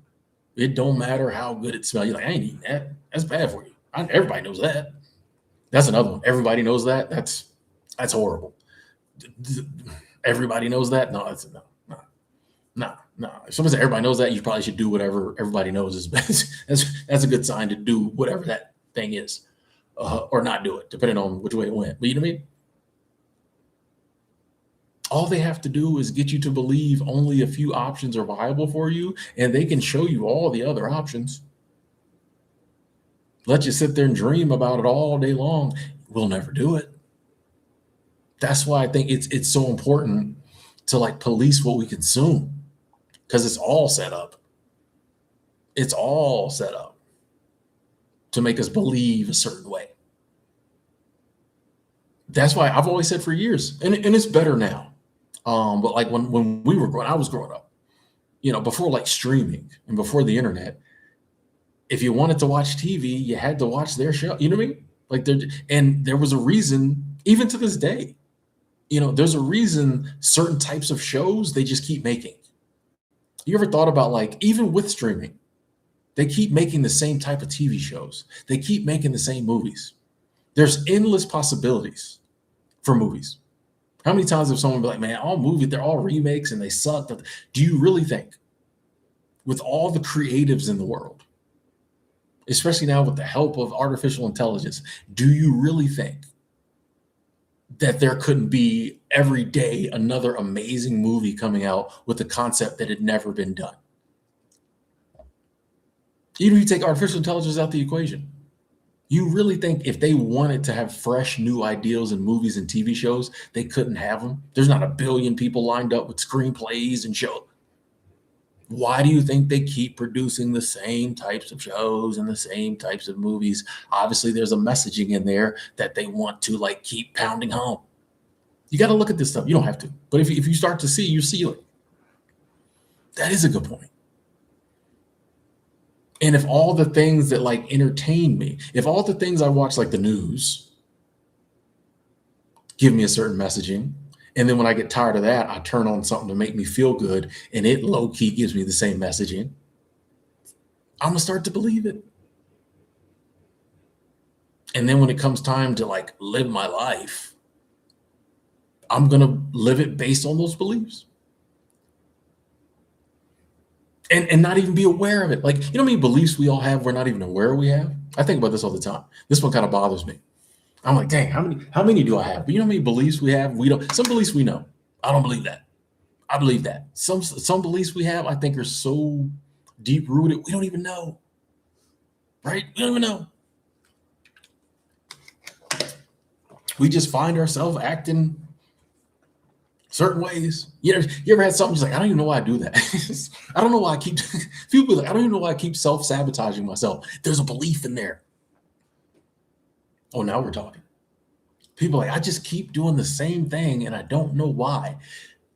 It don't matter how good it smells. You're like, I ain't eating that. That's bad for you. Everybody knows that. That's another one. Everybody knows that. That's horrible. Everybody knows that. No, no. If someone says everybody knows that, you probably should do whatever everybody knows is best. That's a good sign to do whatever that thing is, or not do it, depending on which way it went. But you know what I mean? All they have to do is get you to believe only a few options are viable for you, and they can show you all the other options. Let you sit there and dream about it all day long. We'll never do it. That's why I think it's so important to like police what we consume, because it's all set up. It's all set up to make us believe a certain way. That's why I've always said for years, and it's better now. But like when I was growing up, before like streaming and before the internet, if you wanted to watch TV, you had to watch their show. You know what I mean? Like there was a reason, even to this day, there's a reason certain types of shows they just keep making. You ever thought about, like, even with streaming, they keep making the same type of TV shows. They keep making the same movies. There's endless possibilities for movies. How many times have someone be like, man, all movies, they're all remakes and they suck. Do you really think, with all the creatives in the world, especially now with the help of artificial intelligence, do you really think that there couldn't be every day another amazing movie coming out with a concept that had never been done? Even if you take artificial intelligence out the equation, you really think if they wanted to have fresh new ideas in movies and TV shows, they couldn't have them? There's not a billion people lined up with screenplays and shows. Why do you think they keep producing the same types of shows and the same types of movies? Obviously, there's a messaging in there that they want to like keep pounding home. You got to look at this stuff. You don't have to, but if you start to see, you see it. That is a good point. And if all the things that like entertain me, if all the things I watch, like the news, give me a certain messaging, and then when I get tired of that, I turn on something to make me feel good, and it low key gives me the same messaging, I'm gonna start to believe it. And then when it comes time to like live my life, I'm gonna live it based on those beliefs. and not even be aware of it. Like, you know how many beliefs we all have we're not even aware we have? I think about this all the time. This one kind of bothers me. I'm like, dang, how many do I have? But you know how many beliefs we have? We don't. Some beliefs we know. I don't believe that. I believe that. Some beliefs we have, I think, are so deep rooted, we don't even know. Right? We don't even know. We just find ourselves acting certain ways. You ever had something just like, I don't even know why I do that. I don't know why I keep people like, I don't even know why I keep self-sabotaging myself. There's a belief in there. Oh, now we're talking. People like, I just keep doing the same thing and I don't know why.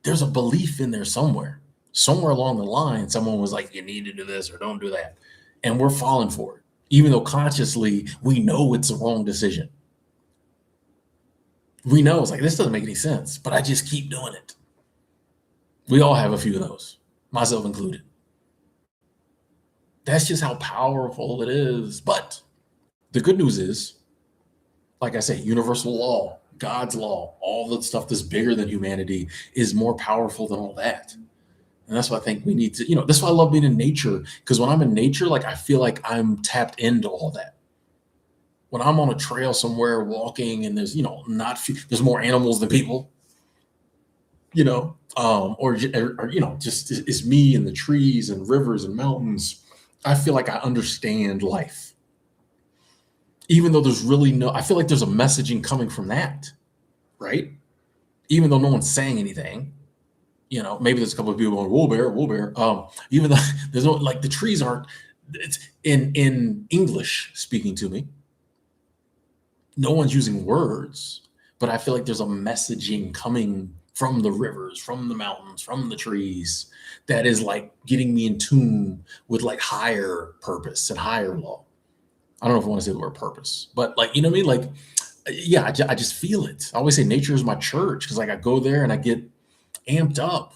There's a belief in there somewhere. Somewhere along the line, someone was like, you need to do this or don't do that. And we're falling for it, even though consciously we know it's the wrong decision. We know it's like, this doesn't make any sense, but I just keep doing it. We all have a few of those, myself included. That's just how powerful it is. But the good news is, like I say, universal law, God's law, all the stuff that's bigger than humanity is more powerful than all that. And that's why I think we need to, that's why I love being in nature. Because when I'm in nature, like I feel like I'm tapped into all that. When I'm on a trail somewhere walking and there's, there's more animals than people, or just it's me and the trees and rivers and mountains. I feel like I understand life. Even though there's really I feel like there's a messaging coming from that, right? Even though no one's saying anything, maybe there's a couple of people going, "Wool bear, wool bear." Even though there's no, like, the trees aren't, it's in English speaking to me. No one's using words, but I feel like there's a messaging coming from the rivers, from the mountains, from the trees that is like getting me in tune with like higher purpose and higher law. I don't know if I want to say the word purpose, but like, you know what I mean? Like, yeah, I just feel it. I always say nature is my church because like I go there and I get amped up.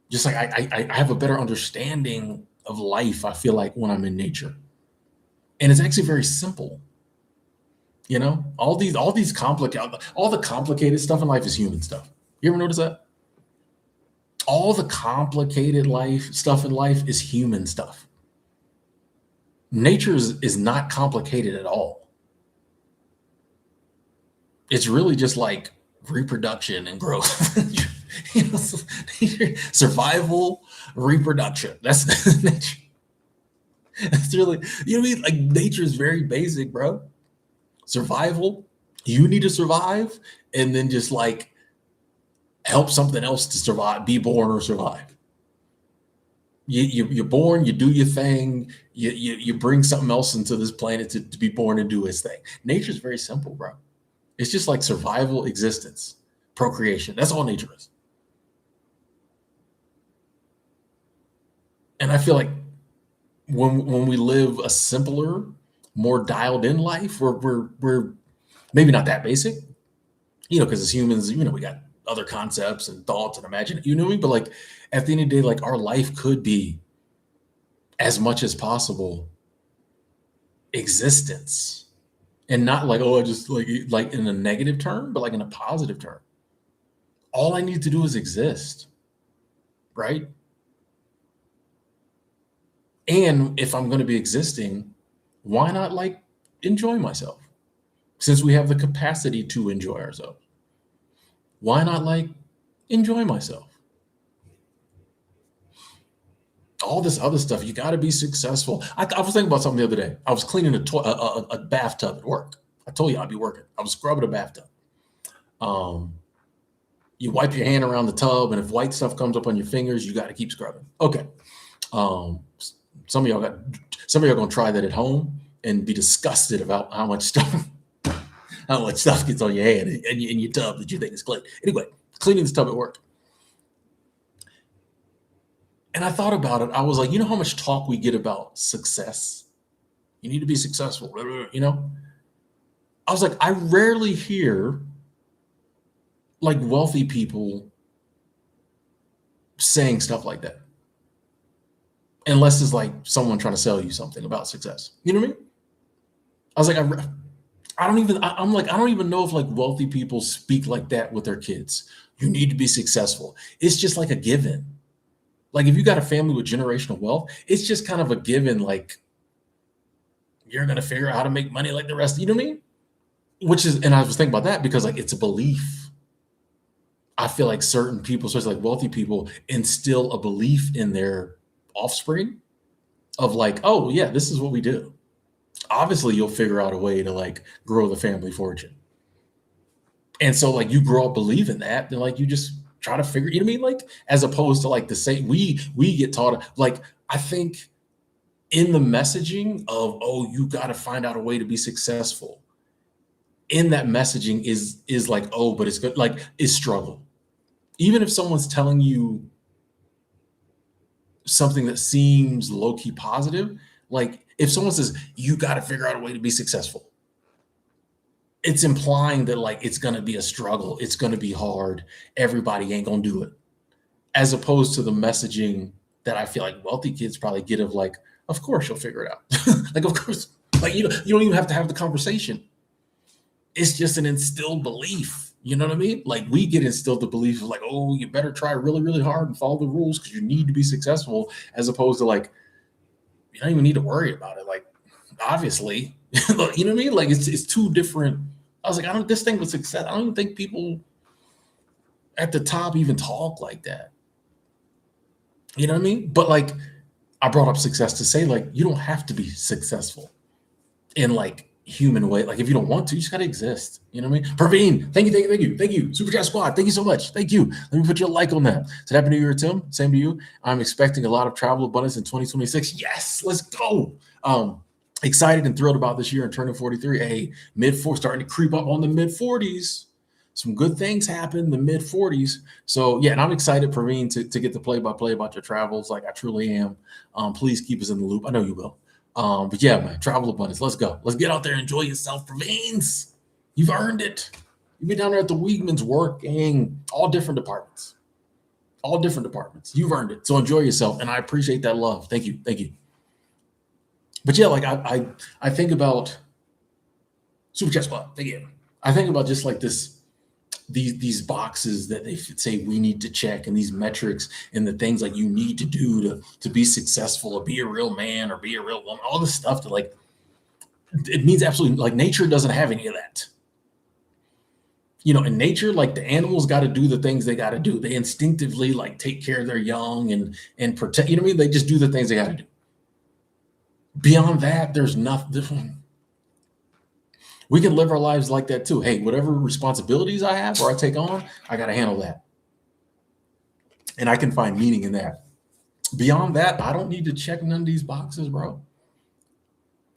Just like I have a better understanding of life, I feel like, when I'm in nature. And it's actually very simple. All the complicated stuff in life is human stuff. You ever notice that? All the complicated stuff in life is human stuff. Nature is not complicated at all. It's really just like reproduction and growth. Survival, reproduction. That's nature. That's really, what I mean? Like, nature is very basic, bro. Survival, you need to survive, and then just like help something else to survive, be born or survive. You're born, you do your thing, you bring something else into this planet to be born and do its thing. Nature is very simple, bro. It's just like survival, existence, procreation. That's all nature is. And I feel like when we live a simpler, more dialed in life, we're maybe not that basic, because as humans, we got other concepts and thoughts and imagine, what I mean? But like at the end of the day, like our life could be, as much as possible, existence, and not like, oh, I just like in a negative term, but like in a positive term. All I need to do is exist, right? And if I'm going to be existing, why not like enjoy myself? Since we have the capacity to enjoy ourselves, why not like enjoy myself? All this other stuff, you got to be successful. I was thinking about something the other day. I was cleaning a bathtub at work. I told you I'd be working. I was scrubbing a bathtub. You wipe your hand around the tub, and if white stuff comes up on your fingers, you got to keep scrubbing. Okay. Some of y'all gonna try that at home and be disgusted about how much stuff gets on your hand and in your tub that you think is clean. Anyway, cleaning this tub at work. And I thought about it. I was like, how much talk we get about success? You need to be successful, I was like, I rarely hear like wealthy people saying stuff like that. Unless it's like someone trying to sell you something about success. You know what I mean? I was like, I don't even know if like wealthy people speak like that with their kids. You need to be successful. It's just like a given. Like if you got a family with generational wealth, it's just kind of a given, like you're gonna figure out how to make money like the rest. You know what I mean? Which is, and I was thinking about that because like it's a belief. I feel like certain people, especially like wealthy people, instill a belief in their offspring of like, oh yeah, this is what we do. Obviously, you'll figure out a way to like grow the family fortune. And so like you grow up believing that, then like you just try to figure, you know what I mean? Like as opposed to like the same, we get taught like I think in the messaging of, oh, you got to find out a way to be successful. In that messaging is like, oh, but it's good, like is struggle. Even if someone's telling you something that seems low-key positive, like if someone says you got to figure out a way to be successful, it's implying that like it's going to be a struggle, it's going to be hard, everybody ain't going to do it, as opposed to the messaging that I feel like wealthy kids probably get of like, of course you'll figure it out. Like of course, like you don't even have to have the conversation. It's just an instilled belief. You know what I mean? Like we get instilled the belief of like, oh, you better try really, really hard and follow the rules because you need to be successful, as opposed to like, you don't even need to worry about it. Like, obviously, you know what I mean? Like it's two different. I was like, I don't this thing with success. I don't even think people at the top even talk like that. You know what I mean? But like I brought up success to say like you don't have to be successful in like human way. Like if you don't want to, you just gotta exist. You know what I mean? Praveen, thank you. Super Chat Squad, thank you so much. Thank you. Let me put your like on that. So happy New Year, Tim. Same to you. I'm expecting a lot of travel abundance in 2026. Yes, let's go. Excited and thrilled about this year and turning 43. Hey, mid-40s starting to creep up on the mid-40s. Some good things happen in the mid-40s. So yeah, and I'm excited, Praveen, to get the play-by-play about your travels. Like I truly am. Please keep us in the loop. I know you will. But yeah, man, travel abundance. Let's go. Let's get out there and enjoy yourself, Praveen's. You've earned it. You've been down there at the Weigmans working all different departments. All different departments. You've earned it. So enjoy yourself. And I appreciate that love. Thank you. Thank you. But yeah, like I think about Super Chat Squad. Thank you. I think about just like these boxes that they say we need to check, and these metrics and the things like you need to do to be successful or be a real man or be a real woman, all this stuff that like it means absolutely like nature doesn't have any of that. You know, in nature, like the animals got to do the things they got to do. They instinctively like take care of their young and protect, you know what I mean? They just do the things they got to do. Beyond that, there's nothing. We can live our lives like that too. Hey, whatever responsibilities I have or I take on, I got to handle that. And I can find meaning in that. Beyond that, I don't need to check none of these boxes, bro.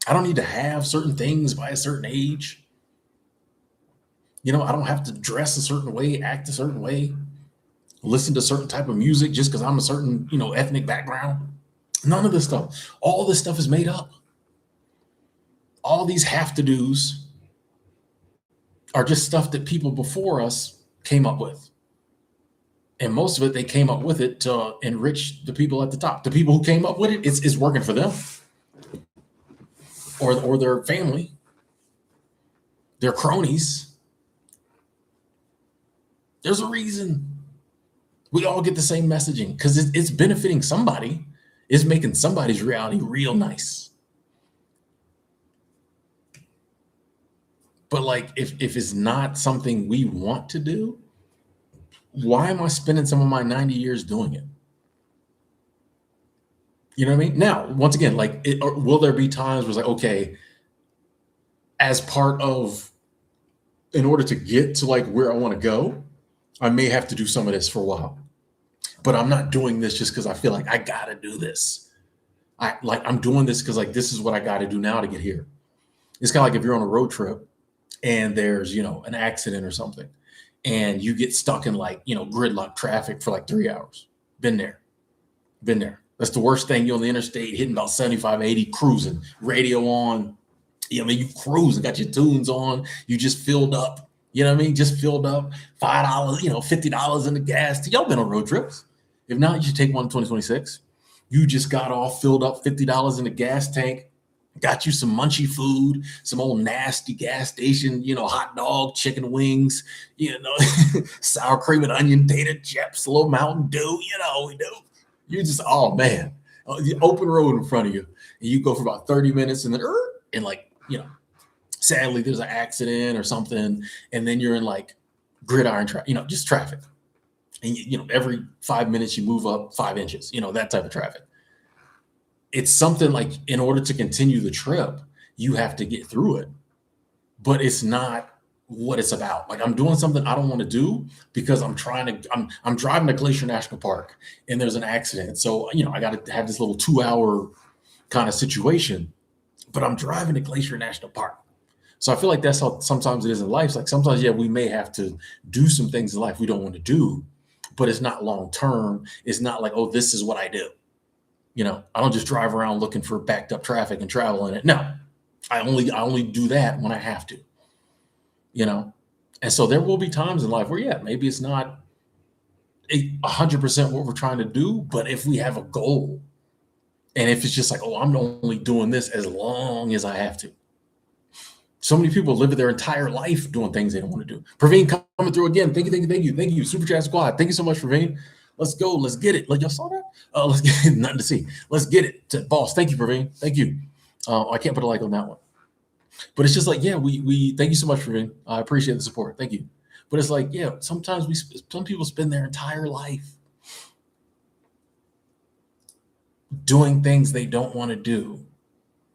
I don't need to have certain things by a certain age. You know, I don't have to dress a certain way, act a certain way, listen to a certain type of music just because I'm a certain, you know, ethnic background. None of this stuff. All this stuff is made up. All these have to do's are just stuff that people before us came up with. And most of it, they came up with it to enrich the people at the top. The people who came up with it, it's working for them or their family, their cronies. There's a reason we all get the same messaging because it's benefiting somebody. It's making somebody's reality real nice. But like, if it's not something we want to do, why am I spending some of my 90 years doing it? You know what I mean? Now, once again, like, will there be times where it's like, okay, as part of, in order to get to like where I want to go, I may have to do some of this for a while. But I'm not doing this just because I feel like I gotta do this. I'm doing this because like this is what I gotta do now to get here. It's kind of like if you're on a road trip and there's, you know, an accident or something, and you get stuck in like, you know, gridlock traffic for like 3 hours. Been there. That's the worst thing. You're on the interstate hitting about 75, 80, cruising, radio on. You know, I mean, you cruising, got your tunes on, you just filled up. You know what I mean? Just filled up, $5, you know, $50 in the gas. Y'all been on road trips. If not, you should take one in 2026. You just got all filled up, $50 in the gas tank, got you some munchy food, some old nasty gas station, you know, hot dog, chicken wings, you know, sour cream and onion, tater chips, a little Mountain Dew, you know, we do. You just, oh man, the open road in front of you, and you go for about 30 minutes, and then and like, sadly there's an accident or something, and then you're in like gridiron traffic, just traffic, and every 5 minutes you move up 5 inches, that type of traffic. It's something like, in order to continue the trip, you have to get through it, but it's not what it's about. Like, I'm doing something I don't want to do because I'm driving to Glacier National Park, and there's an accident. So, I got to have this little 2 hour kind of situation, but I'm driving to Glacier National Park. So I feel like that's how sometimes it is in life. It's like, sometimes, yeah, we may have to do some things in life we don't want to do, but it's not long term. It's not like, oh, this is what I do. I don't just drive around looking for backed up traffic and travel in it. No, I only do that when I have to. And so there will be times in life where, yeah, maybe it's not 100% what we're trying to do, but if we have a goal, and if it's just like, oh, I'm only doing this as long as I have to. So many people live their entire life doing things they don't want to do. Praveen coming through again. Thank you. Super Chat Squad. Thank you so much, Praveen. Let's go. Let's get it. Like, y'all saw that? Let's get it. Nothing to see. Let's get it. Boss. Thank you, Praveen. Thank you. I can't put a like on that one. But it's just like, yeah, we thank you so much, Praveen. I appreciate the support. Thank you. But it's like, yeah, sometimes some people spend their entire life doing things they don't want to do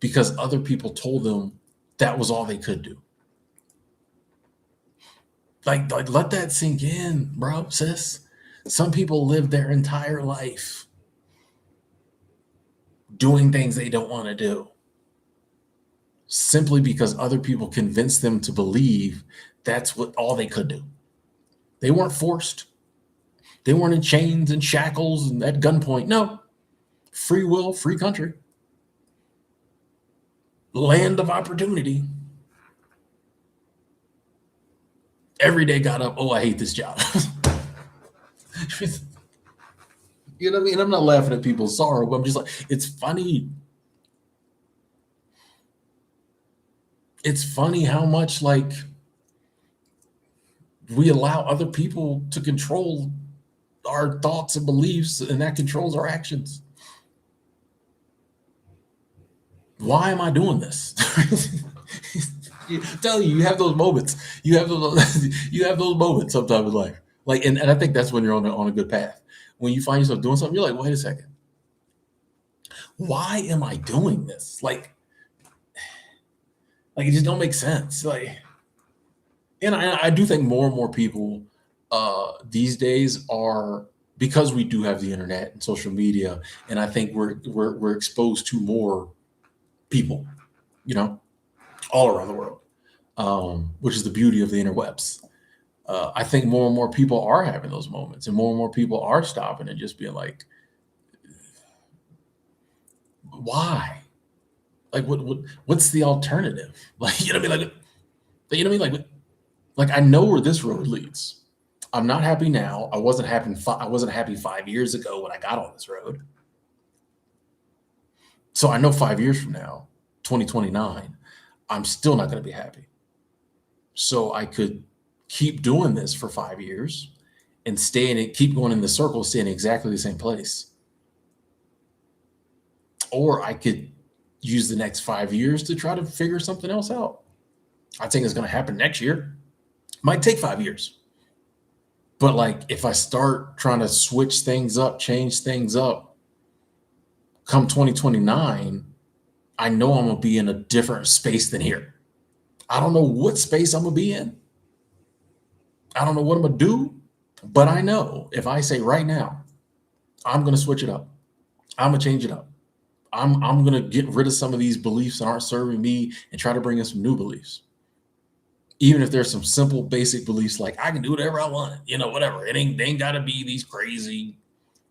because other people told them that was all they could do. Like let that sink in, bro, sis. Some people live their entire life doing things they don't want to do simply because other people convinced them to believe that's all they could do. They weren't forced. They weren't in chains and shackles and at gunpoint. No. Free will, free country. Land of opportunity. Every day got up, oh, I hate this job. You know what I mean? I'm not laughing at people's sorrow, but I'm just like, it's funny. It's funny how much like we allow other people to control our thoughts and beliefs, and that controls our actions. Why am I doing this? I tell you have those moments. You have those moments sometimes in life. Like, and I think that's when you're on a good path. When you find yourself doing something, you're like, wait a second. Why am I doing this? Like it just don't make sense. Like, and I do think more and more people these days are, because we do have the internet and social media, and I think we're exposed to more people, all around the world, which is the beauty of the interwebs. I think more and more people are having those moments, and more people are stopping and just being like, why? Like, what's the alternative? Like, you know what I mean? Like, I know where this road leads. I'm not happy now. I wasn't happy 5 years ago when I got on this road. So I know 5 years from now, 2029, I'm still not going to be happy. So I could keep doing this for 5 years and keep going in the circle, stay in exactly the same place. Or I could use the next 5 years to try to figure something else out. I think it's going to happen next year. Might take 5 years. But like, if I start trying to switch things up, change things up, come 2029, I know I'm going to be in a different space than here. I don't know what space I'm going to be in. I don't know what I'm going to do, but I know if I say right now, I'm going to switch it up. I'm going to change it up. I'm going to get rid of some of these beliefs that aren't serving me and try to bring in some new beliefs. Even if there's some simple, basic beliefs like I can do whatever I want, whatever. They ain't got to be these crazy,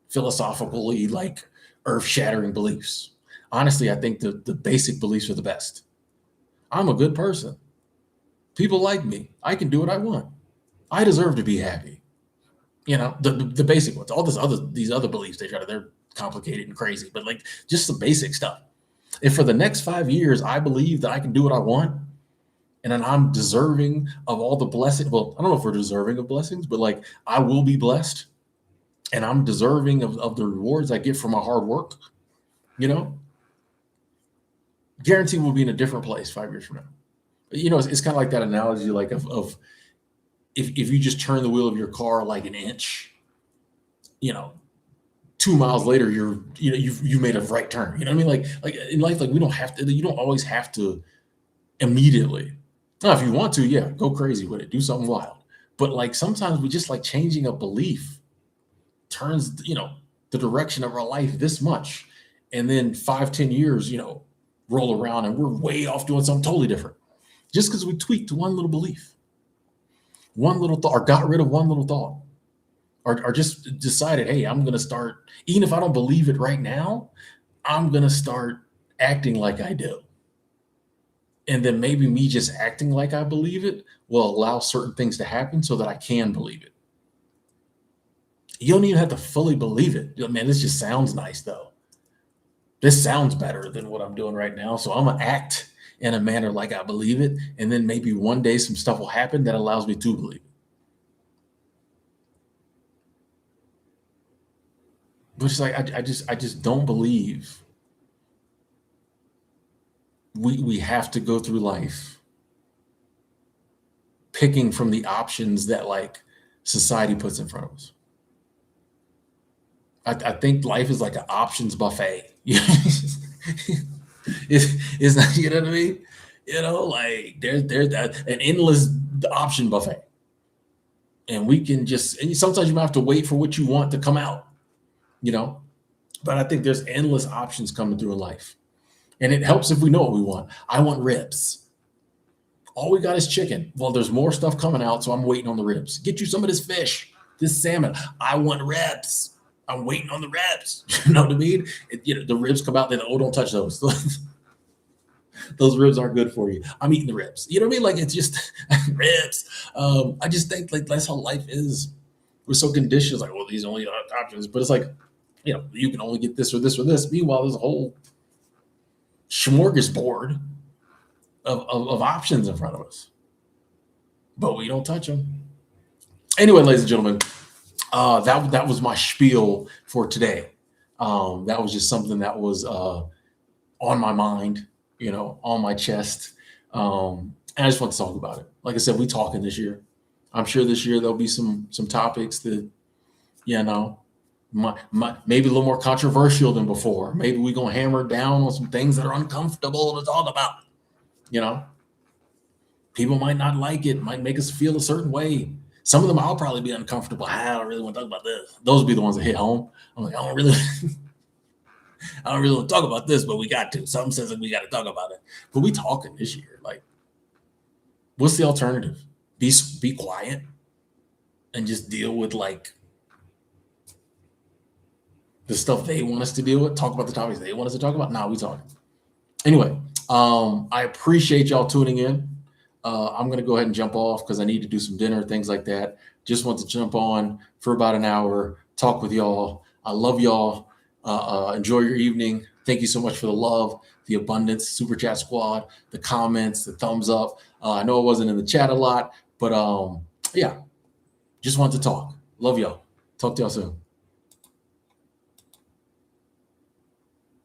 philosophically like earth-shattering beliefs. Honestly, I think the basic beliefs are the best. I'm a good person. People like me. I can do what I want. I deserve to be happy. The basic ones. All these other beliefs, they're complicated and crazy, but like just the basic stuff. If for the next 5 years I believe that I can do what I want, and then I'm deserving of all the blessings. Well, I don't know if we're deserving of blessings, but like I will be blessed. and I'm deserving of the rewards I get from my hard work, you know, guarantee we'll be in a different place 5 years from now. It's kind of like that analogy, like of if you just turn the wheel of your car like an inch, you know, 2 miles later, you made a right turn. You know what I mean? Like in life, like we don't have to. You don't always have to immediately. Now, if you want to, yeah, go crazy with it, do something wild. But like sometimes we just like changing a belief turns the direction of our life this much, and then 5, 10 years, roll around and we're way off doing something totally different, just because we tweaked one little belief, one little thought, or got rid of one little thought, or just decided, hey, I'm going to start, even if I don't believe it right now, I'm going to start acting like I do. And then maybe me just acting like I believe it will allow certain things to happen so that I can believe it. You don't even have to fully believe it. Man, this just sounds nice, though. This sounds better than what I'm doing right now. So I'm going to act in a manner like I believe it. And then maybe one day some stuff will happen that allows me to believe it. But it's like I just don't believe we have to go through life picking from the options that like society puts in front of us. I think life is like an options buffet. It's not, you know what I mean? Like there's an endless option buffet. And we can and sometimes you might have to wait for what you want to come out, but I think there's endless options coming through in life. And it helps if we know what we want. I want ribs. All we got is chicken. Well, there's more stuff coming out, so I'm waiting on the ribs. Get you some of this fish, this salmon. I want ribs. I'm waiting on the ribs. You know what I mean? The ribs come out, then, oh, don't touch those. Those ribs aren't good for you. I'm eating the ribs. You know what I mean? Like, it's just ribs. I just think like that's how life is. We're so conditioned, like, well, these are only options. But it's like, you can only get this or this or this. Meanwhile, there's a whole smorgasbord of options in front of us, but we don't touch them. Anyway, ladies and gentlemen, that was my spiel for today. That was just something that was on my mind, on my chest. And I just want to talk about it. Like I said, we talking this year. I'm sure this year there'll be some topics that, maybe a little more controversial than before. Maybe we're gonna hammer down on some things that are uncomfortable to talk about. People might not like it, might make us feel a certain way. Some of them I'll probably be uncomfortable. I don't really want to talk about this. Those will be the ones that hit home. I'm like, I don't really want to talk about this, but we got to. Something says that we got to talk about it. But we talking this year. Like, what's the alternative? Be quiet and just deal with like the stuff they want us to deal with. Talk about the topics they want us to talk about. Nah, we talking. Anyway, I appreciate y'all tuning in. I'm going to go ahead and jump off because I need to do some dinner, things like that. Just want to jump on for about an hour, talk with y'all. I love y'all. Enjoy your evening. Thank you so much for the love, the abundance, Super Chat Squad, the comments, the thumbs up. I know I wasn't in the chat a lot, but yeah, just wanted to talk. Love y'all. Talk to y'all soon.